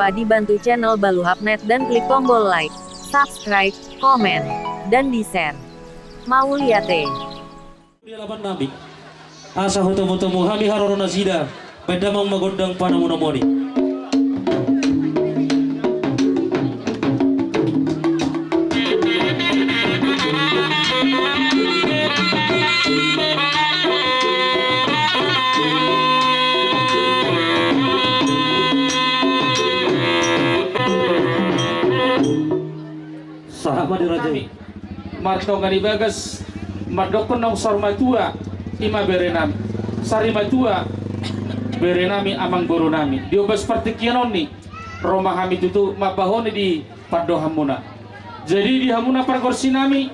lupa dibantu channel Baluhapnet dan klik tombol like, subscribe, komen, dan di-share. Mau lihat Di laban nabi asa hutemu-temu hami harorona sida bedamang magondang panamunamoni. Sahabat dirajai Marto ngani bagas madokon nang sarmatua ima berenam sarimatua berenami amang guru nami diobas partikianon ni Roma hami tutu mabahoni di paddo hamuna jadi di hamuna pargorsi nami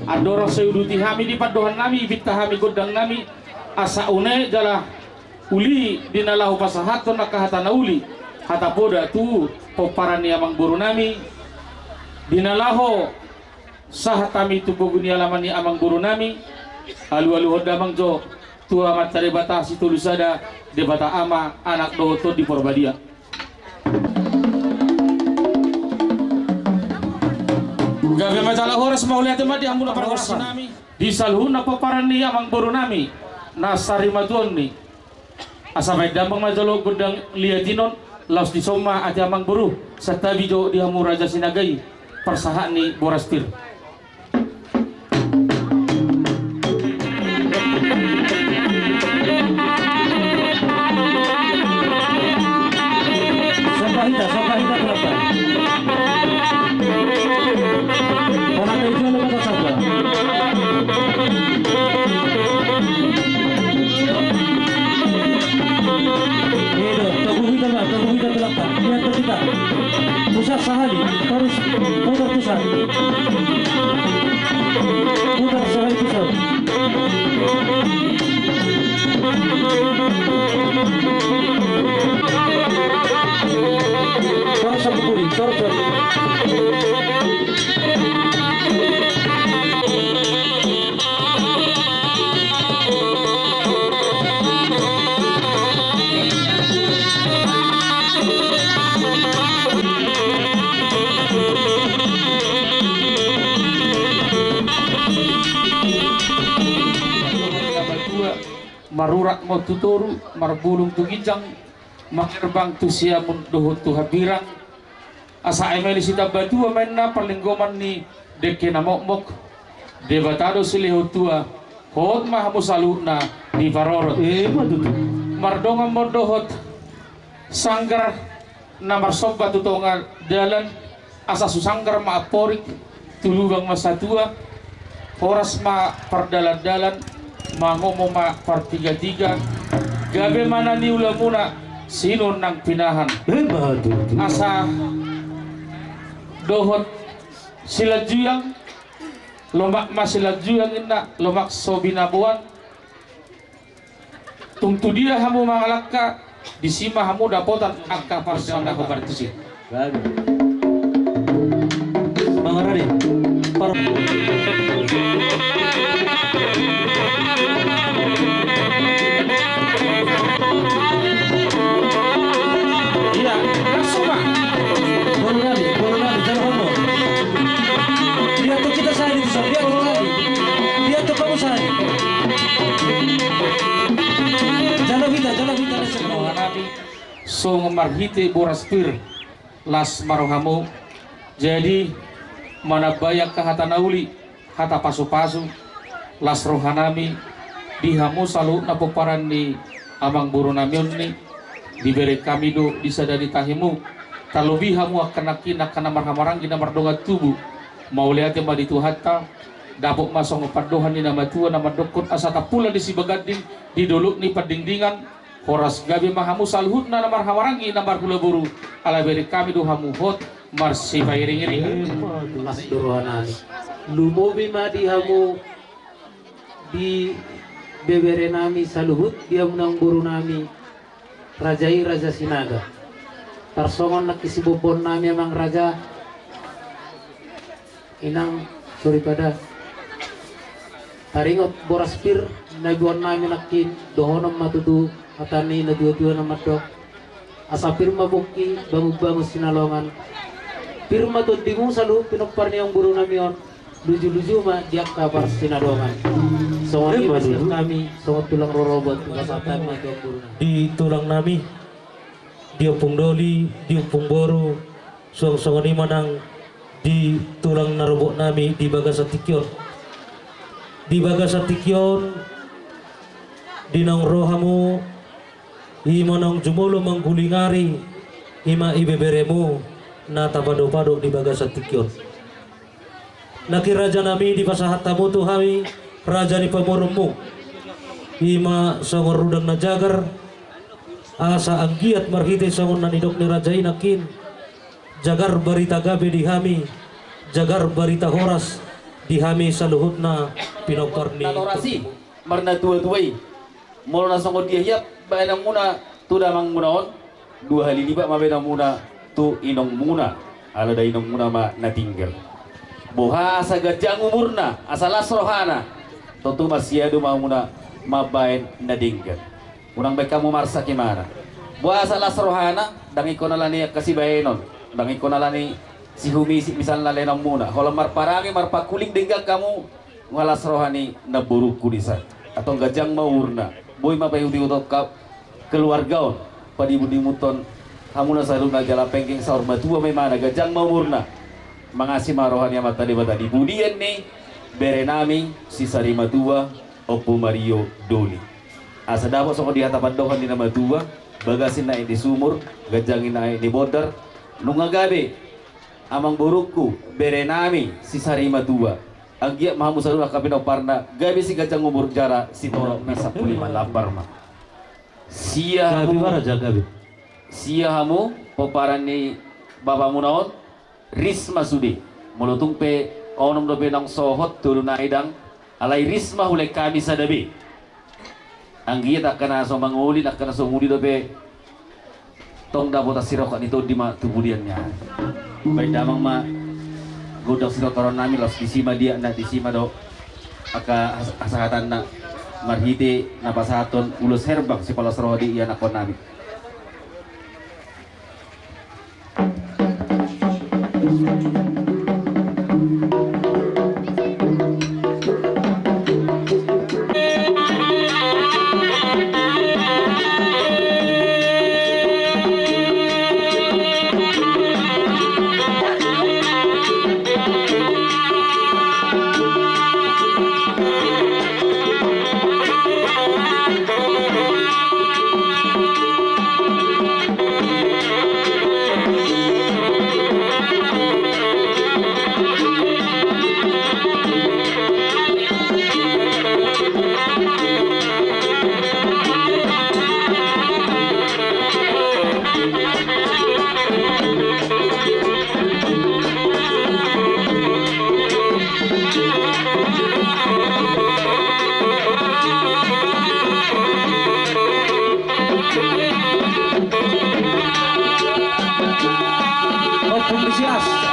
adoro seuduti hami di paddohan nami bitta hami godang nami asa une jala uli dinalahu pasahaton nakahatana uli hata poda tu poparani amang guru nami dinalaho sahatami tuboguni alamani amang guru nami alu-alu hodamang jo tua matare batasi tulusada debata ama anak dohoto di Porbadia. Gabe masalah horas mau lihat di ambula pargorsi nami di salhuna paparani amang guru nami nasari matuoni asamai dambang majalo gudang liatinon laus di soma ati amang guru satabi jo di hamu raja sinagai persahani borastir. Sokahita berapa? Orang itu lebih saja. Tabuhita berapa? Lihat kita. Pusat sahali terus putar pusat. Putar sahali pusat. Terus aku pulih, terus. Marurak mau tutoru marbulung tu ginjang makirbang tu siamun dohut tu habirang asa emeli sita batua menna palinggoman ni deke na mokmok debatado silihu tua hot mahamu saluna di varorot mardonga modohot sanggar namar sobat tutonga dalan asa susanggar ma aporik tulubang masatua horas ma perdalan-dalan mangomo ma partiga-tiga gabe mana ni ulamuna sino nang pinahan asa dohot sila juyang lomak masila juyang inna lomak sobinabuan tungtu dia hamu mangalaka disima hamu dapotan angka parsanda kobartusi Mangarari para iya langsung pak Borunali, jangan ngomong. Dia tuh kita saya itu, dia tuh lagi. Dia tuh kamu saya. Jangan kita semua nabi so marhite boraspir las marohamu jadi mana bayak kahata nauli hata pasu-pasu las rohanami dihamu salu napoparan di amang burunamion ni diberi kami do disadari tahimu talobi hamu akan nakina kana marhamarang gina mardonga tubuh mau lihat yang maditu hatta dapok masong padohan ni nama tua nama dokot asata pula di sibagading di doluk ni padingdingan horas gabi mahamu salhut na marhamarang gina marhula buru ala beri kami do hamu hot marsi pairing-iring Mas Durwanani lumobi madi hamu di bebere nami saluhut dia menang buru nami rajai raja sinaga tarsongon nakisibopon nami emang raja inang sorry pada taringot boraspir nabuan nami nakin dohonom matutu atani na dua-dua na madok asa pirma buki bangus sinalongan pirma to dimung salu pinokpar niyang guru namion luju-luju ma diak kabar sinalongan songoni masih kami songot tulang rorobot kasatan ma tiang guru di tulang nami di Opung Doli di Opung Boru songoni manang di tulang narobok nami di Bagasatikyon di nang rohamu ima nang jumulo manggulingari ima ibeberemu na tabado-pado di Bagasatikyon naki raja nami di pasahat tamu tu kami raja ni pamurummu ima songor rudang na jagar asa anggiat marhite songon nanidok ni raja inakin jagar barita gabe di hami jagar barita horas di hami saluhut na pinokar ni orasi marna tua-tuai molo na songo dia hiap baenang muna tu damang munaon 2 hari liba mabenang muna tu inong muna ala da inong muna ma natinggal boha asa gajang umurna asa lasrohana tentu masiadu ma muna mabaen nadinggal unang baik kamu marsa kimana boha asa lasrohana dangi konalani kasih baenon dangi konalani si humisi misalnya lenang muna kalau marparangi marpakuling denggal kamu ngalas rohani na buruku disa atau gajang maurna boy mapayu di utok keluargaon padi budi muton hamuna saruna jala pengking saur matua memana gajang maurna mangasi marohani mata di bata di budian nih berenami si sari matua opo Mario Doli asa dapat soko di hatapan dohan di nama tua bagasin na di sumur gajangin na di border nungagabe amang burukku berenami si sarima tua anggia mahamu saruna kapino parna gabi si gajang umur jara si toro mesa pulima lapar ma sia gabi maraja gabi sia hamu poparan ni bapa munaon risma sudi mulutung pe onom do benang sohot tulu na idang alai risma hule kami sadabi anggia tak kena so manguli tak kena so mudi do pe tong dapota sirok nito di ma tubudiannya baik damang ma godok siro toron nami los disima dia na disima do aka asahatan na marhite na pasaton ulus herbang si palas rohdi iya nakon nami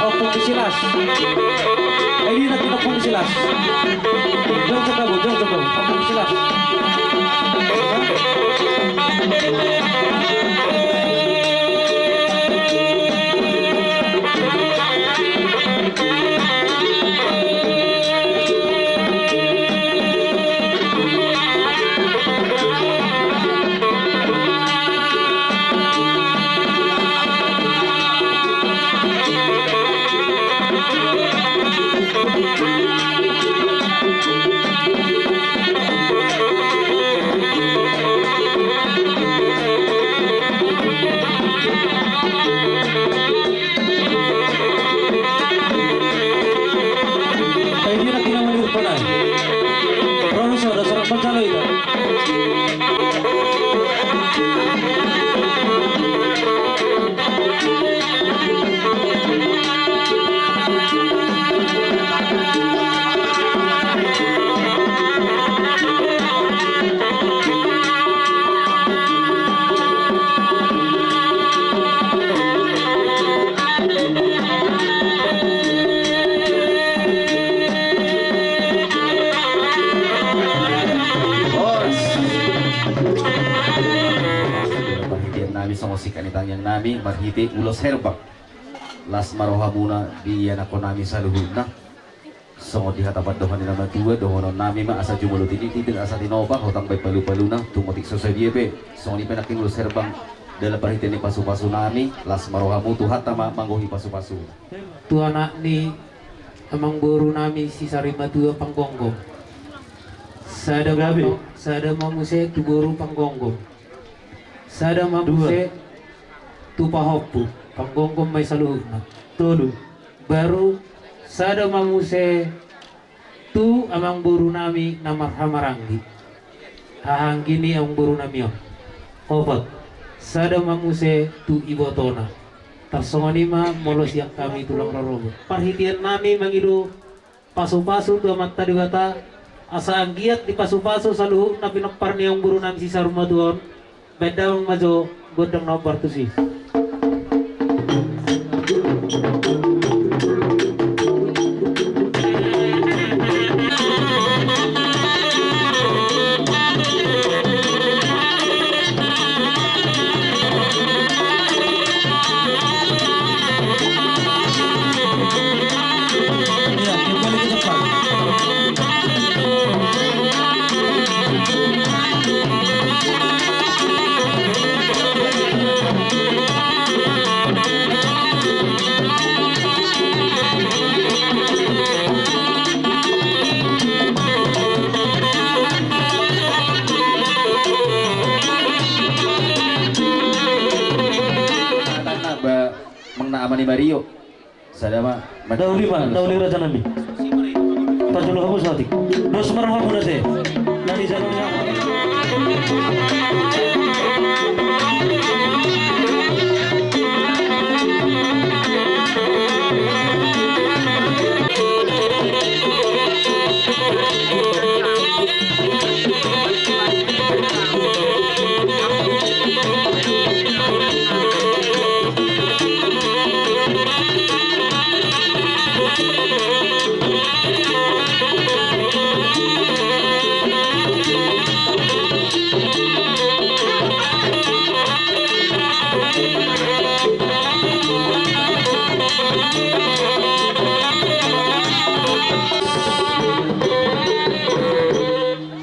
Opung disilas ini nanti opung disilas jangan coba opung disilas nami songosikan itang yang nami marhiti ulos herbak las marohamuna di yanako nami saluhuna songo di hatapan dohan ni nama tua dohonon nami ma asa jumulo tini titin asa tinoba hotang bay palu-paluna tumotik sosodiepe songo di penakin ulos herbang dalam perhiti ni pasu-pasu nami las marohamu tuhat tama manggohi pasu-pasu Tu anak ni amang boru nami si sarima tua panggonggong. Sada mamuse tu boru panggonggong. Sada mamuse tu pahopu panggonggong may saluhuna. Tolu. Baru sada mamuse tu amang boru nami na marhamaranggi. Hahanggi ni ang boru nami yon. Opat. Sada mamuse tu ibotona. Tarsonganima molos yang kami tulang rarobo. Perhatian nami mangilu pasu-pasu tu amat tadi kata asa anggiat di pasu-pasu saluhu na pinakpar niyang buru nami si saruma doon. Bedang majo godang na partu si. Ya, kembali ke depan. Tana ba mangna amani Mario sadama Dauli pa, dauli raja nami. Tajulo kamu sati. Dos marhamu nase. Nani jalannya.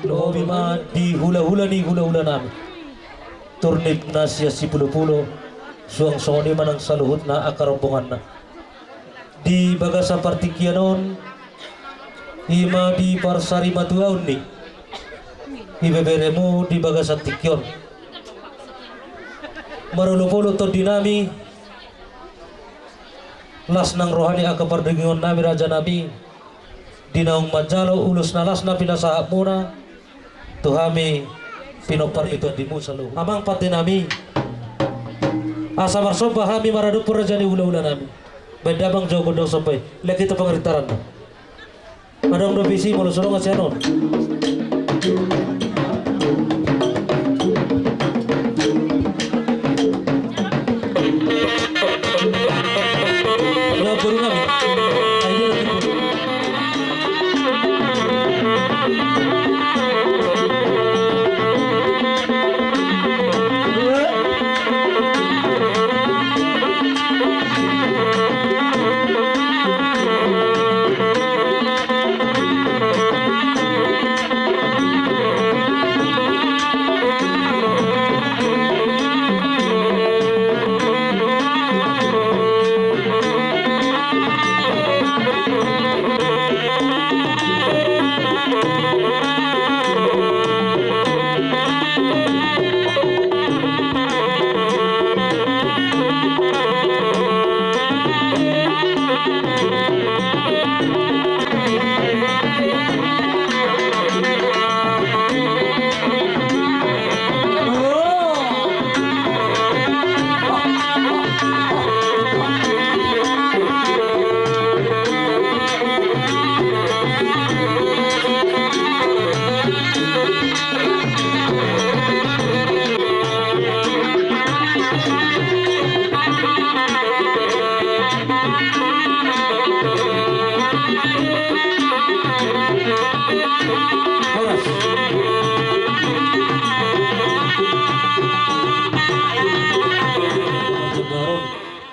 Lobi ma di hula-hula ni hula-hula namin. Turnip na siya si pulo-pulo. Suang songoni manang saluhut na akarombongan na. Di baga sa partikyanon. Ima di parsari matuaon ni. Ibebere mo di baga sa tikyon. Marulupulo to dinami. Las ng rohani ang kapardagingon nami raja nabi. Dinaong majalo ulos na las na pinasahap muna. Tuhami pinopar ito di mo sa luho. Amang pati nami. Asa marsoba hami maradupur raja ni ula-ula nami. Benda bang jauh kodong sampai. Lagi kita pengeritaran na. Adong dovisi mo lusulong nga siya nun. Wala puro nami. Ay di lagi po.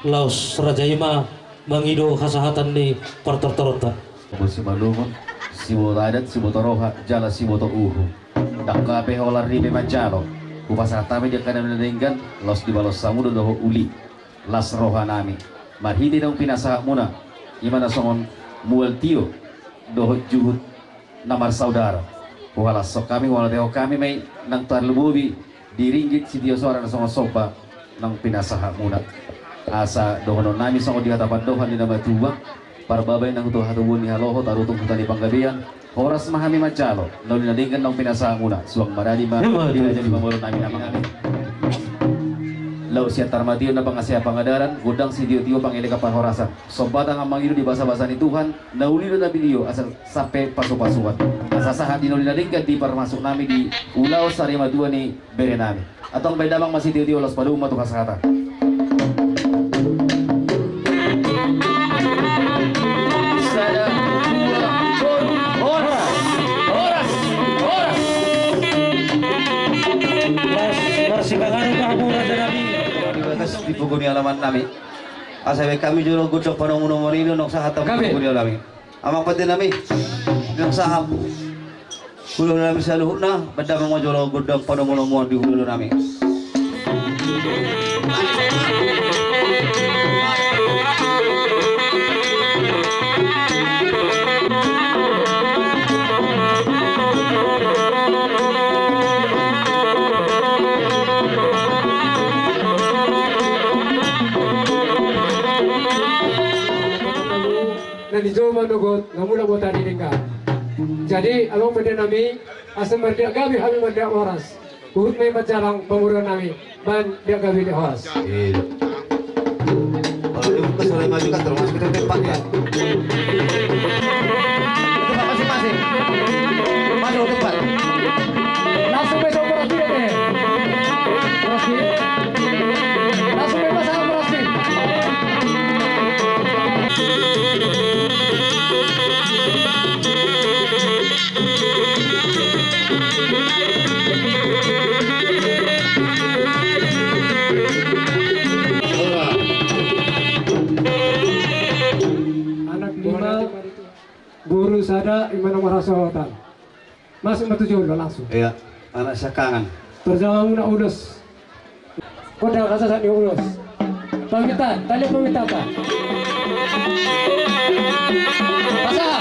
laos Raja Ima mangido kasahatan ni partortorota. Si malungon, si motadat, si motoroha, jala si moto uhu. Dakape holar ribe majalo. Kupasatami dia kana meninggan, los di balos samudo doho uli. Las rohanami. Marhidi dong pinasa muna. Imana songon mual tio doho juhud namar saudara. Wala sok kami wala teo kami may nang tarlububi diringgit si tio suara na songon sopa nang pinasaha muna. Asa dohonon nami songon di hatapan dohan di nama tuwa. Para babay nang tuha tuwun ni haloho tarutong kutan di panggabian. Oras mahami majalo. Nau dinadinggan nang pinasaha muna. Suang marani ma dinajani mamulon namin namang amin. Lau siya tarmatiyo na pangasya pangadaran, gudang si Dio-Dio pangili kapahorasan. Sobatang ang mangido di basa-basa ni Tuhan, naulido na biliyo asal sampai pasu-pasuan. Asasahat di naulinadinggan di parmasuk nami di ulaw sa rimadua ni Berenami. Atong bay damang masih Dio-Dio los paduma to kasahatan. Sada, dua, horas. Marsikangan ka mo Raja Nabi. Di puguni alaman nami. Asabe kami juro gudok panonguno morino nok sahatam puguni alami. Amang pati nami. Nok saham. Kulo nami sa luhut na bada mga juro gudok panonguno mo di hulo nami. Na di Jawa manugot ngamula mo tadi nika. Jadi along pada nami asal merdia gabi kami merdia horas. Uhud may majalang pamurang nami ban dia gabi di horas. Iya. Kalau dia buka soleh maju kan termasuk kita tempat ya. Tempat masing-masing. Maju tempat. Langsung besok berarti deh. Berarti. Langsung bebas sama berarti. Anak lima guru sada imana marasawatan. Masuk matujuh langsung. Iya. Anak sakangan. Perjalanan muna ulus. Kota kasa saat ulus. Pamitan, tali pamitan apa? Pasah.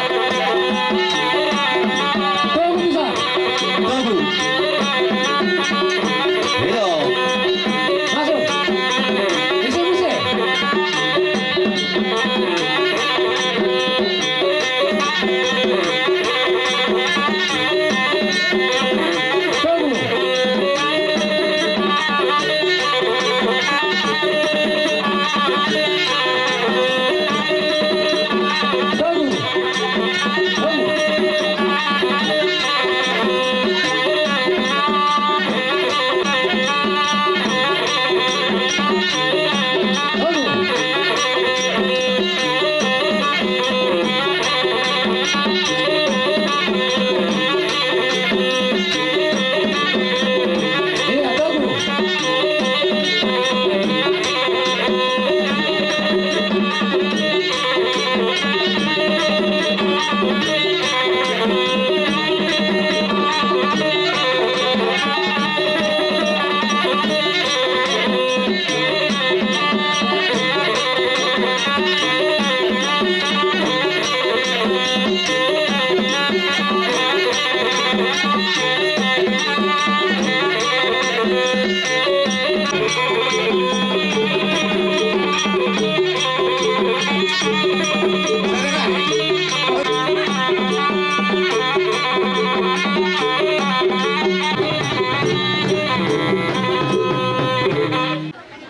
Tunggu bisa. Tunggu. Iya. Masuk. Bisa. Tunggu.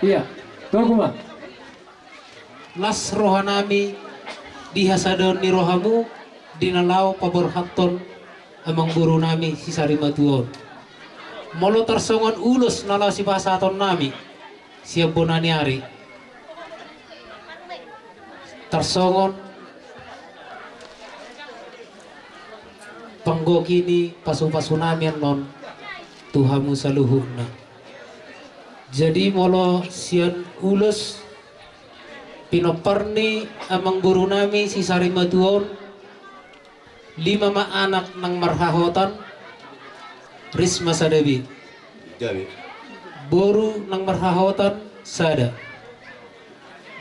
Iya, tunggu mah. Las rohanami dihasadon ni rohamu dinalau paborhaton amang guru nami si Sarimatuon. Molo tarsongon ulus nala si basaton nami siap bonaniari. Tarsongon panggokini pasu-pasu nami non Tuhamu saluhuna. Jadi molo sian ulus pinoparni amang guru nami si Sarimatuon 5 anak nang marhahotan Risma Sadabi Jadi. boru nang marhahotan sada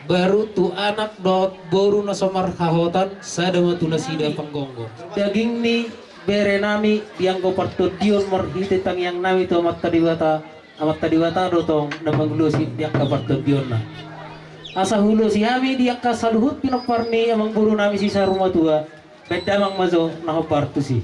baru tu anak dot boru na marhahotan sada matuna sida panggonggo daging ni bere nami dianggo partudion marhite tang yang nami tu amat tadiwata dotong na panglusi diang kapartudion na asa hulu si kami diang kasaluhut pinoparni amang guru nami si Sarumatua beda mang mazo nakapartu si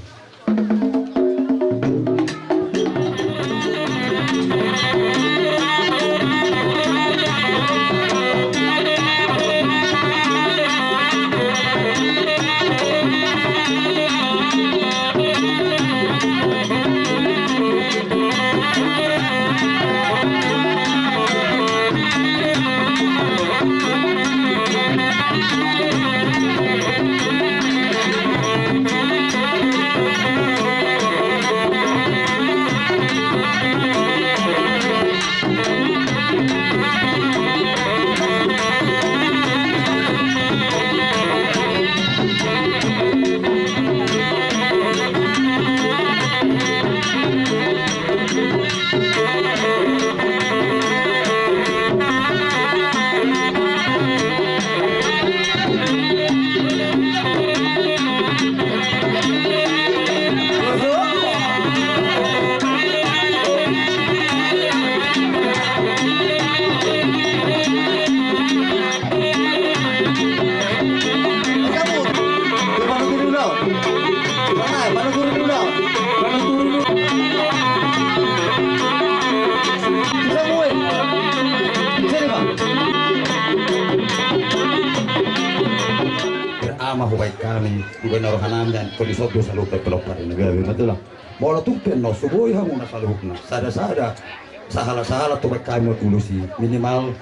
mahuway kami gubernador hanam dan polisok do saluk pelopar ini gawe betul lah bola tupen no subuh hamu na saluk na sada sahala to kami tulusi minimal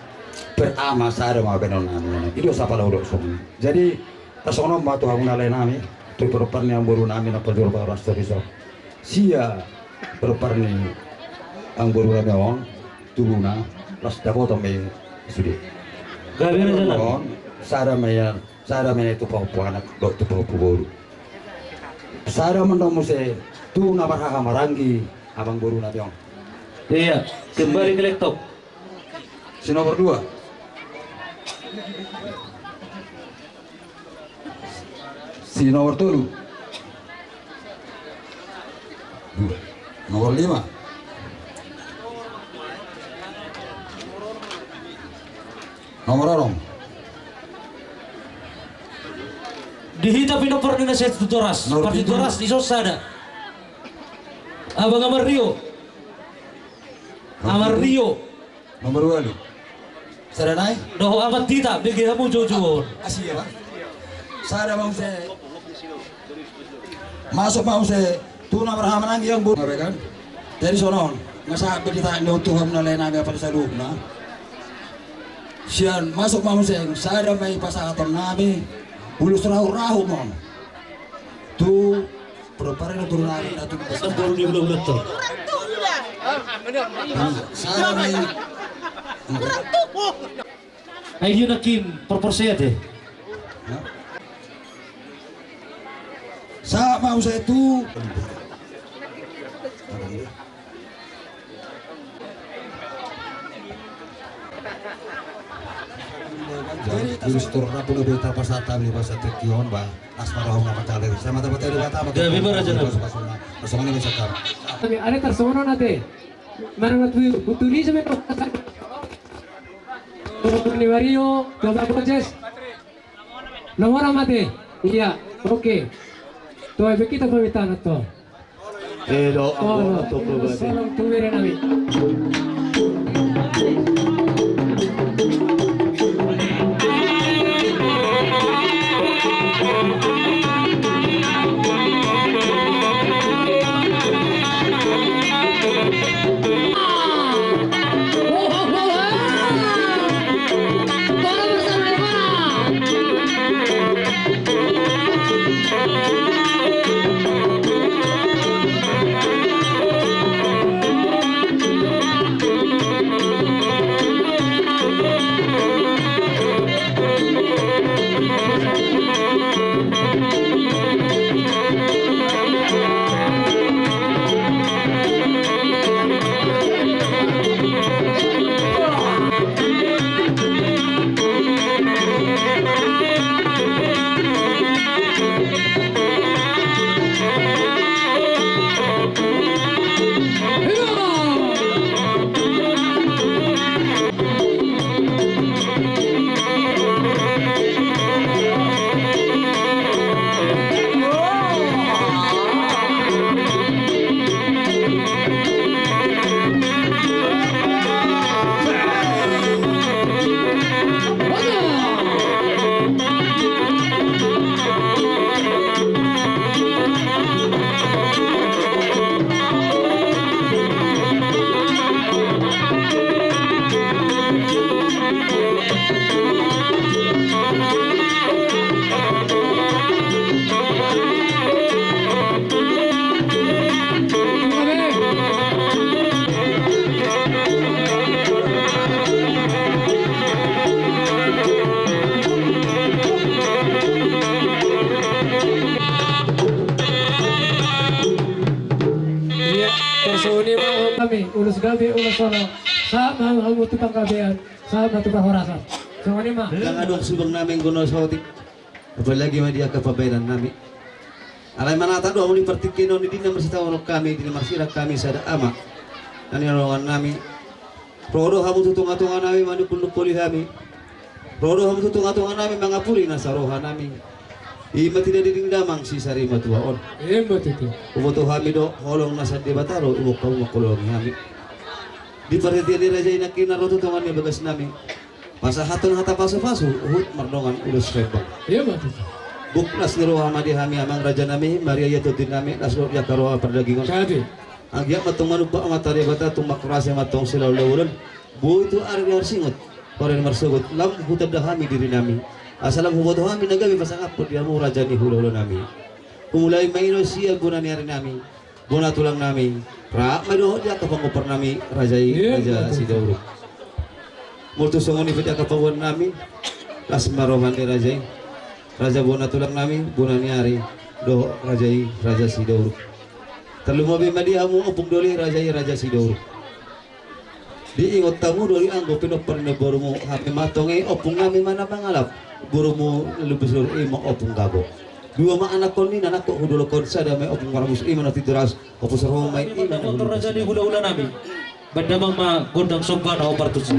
pertama sada mau benar nami itu sapa laudok sum jadi tasono ma to hamu na nami to pelopar ni amburu nami na pelopar pastor iso sia pelopar ni amburu nami on tuluna plus dabo to me sudi gawe na jalan Sada mene tu pau anak dok tu pau boru. Sada mendomu se tu nabarha marangi abang boru na diong. Iya, kembali ke laptop. Si nomor 2. Si nomor 3. Nomor 5. Nomor 6. Dihita pinopor na sa tutoras. Partituras iso sada. Abang Amar Rio. Amar Rio. Nomor 8. Sada nai? Doho amat tita bigi hamu jojo. Asia ba? Sada mau se masuk mau se tu na berhaman ang yang bu kan? Dari sonon ngasa kita ndo Tuhan na lena ga pada salub na. Sian masuk mau se sada mai pasatan nabi. Bulus rahu mon. Tu perpare na turun ari na tu Sembur di belum betul. Sada mai Ayo nakim proporsinya deh. sa mau saya tu Ilustur rapun lebih tapasatan di bahasa Tekion ba asmarahum nama calir sama mata-mata di mata Ya, bibar aja, Nam. Pasang ini bisa kan Kami ada tersono nate. Mana tu utuli sampai ni wario coba proses. Nomor mate. Iya, oke. Tuh ibu kita pamitan to. Elo Oh, salam tuwira nami. ulus gabi ulus solo sa mga tutang gabian sa matubah horasan. So ini mah. Yang adong subang namin kuno sautik. Apalagi mah dia kepaberan nami. Alay manata do amuli pertikino ni dinam bersitaw kami di marsira kami sada ama. Dan yang nami. Rodo hamu tutunga-tunga nami manukul puli kami. Rodo hamu tutunga-tunga nami mangapuri nasaroha nami. Ima tidak didingdamang si sari matuaon. Betul. Uboto kami do holong nasa di bataro ubok kau makulong kami. Di perhatian di raja inak kinaroto tutungan ni bagas nami. Masa hatun hata pasu-pasu uhut mardongan ulus rebang. Betul. Buknas ni roha madi kami amang raja nami Maria yatutin nami nasro ya karoha perdagingon. Jadi Agya matong manubba matari bata tumakrasa matong silaw lawulan. Bu itu ari singot. Koren marsugot lam hutad dah kami diri nami. Asalam huboto kami nagabi pasang apod dia mo raja ni hulo nami. Kumulai maino siya guna ni ari nami. Guna tulang nami. Ra madoh dia kapangupar nami raja si Dauro. Multo songoni pita kapawan nami. Las marohan ni raja. Raja bona tulang nami, bona ni ari do raja si Dauro. Terlumabi madiamu opung doli raja si Dauro. Diingot tamu doli anggo pinopar na borumo hape matonge opung nami mana pangalap. Borumo lubus lur imo opung gabo. Dua ma anak kon ni anak ko hudulo kon sada may opung karamus iman at tiduras opus romo may iman. Motor raja ni hula-hula nami. Bandamang ma gondang sopan o partus.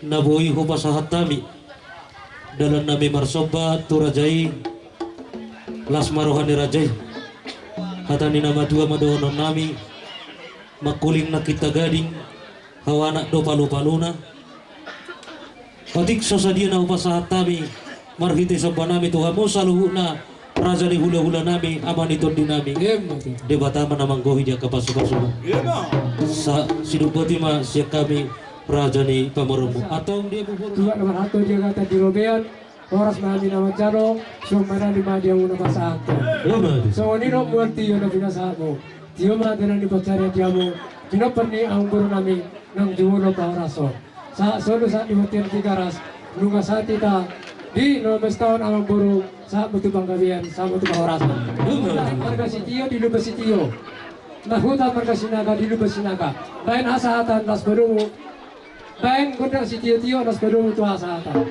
Nabuhi ko pasahat nami dalan nami marsobat tu rajai las marohan ni rajai hatani nama dua madonon nami makuling na kita gading hawanak do palu-paluna patik sasadia na upasahat nami marhiti sabba nami Tuhan mo saluhuna raja ni hula-hula nami aman ito din nami debata manamang gohi dia kapasukan-sukan sa sinubati ma siya kami raja ni pamoromo atau dia Tuwa naman ato dia kata di Robean oras namin naman jaro so marami madi ang una masahan ko. So nino muerti yun na binasahan mo. Diyo madi na ni Bacharya dia mo pinapan ni ang guru namin ng Jumulo pa oraso. Sa solo sa Imatir Tigaras nunga saat kita di 12 tahun amang buru saat betul panggawian sama betul pangorasa. Marga sitio di lupa sitio. Nahutan marga sinaga di lupa sinaga. Bain asahatan nas berumu. Bain gudang sitio tio nas berumu tu asahatan.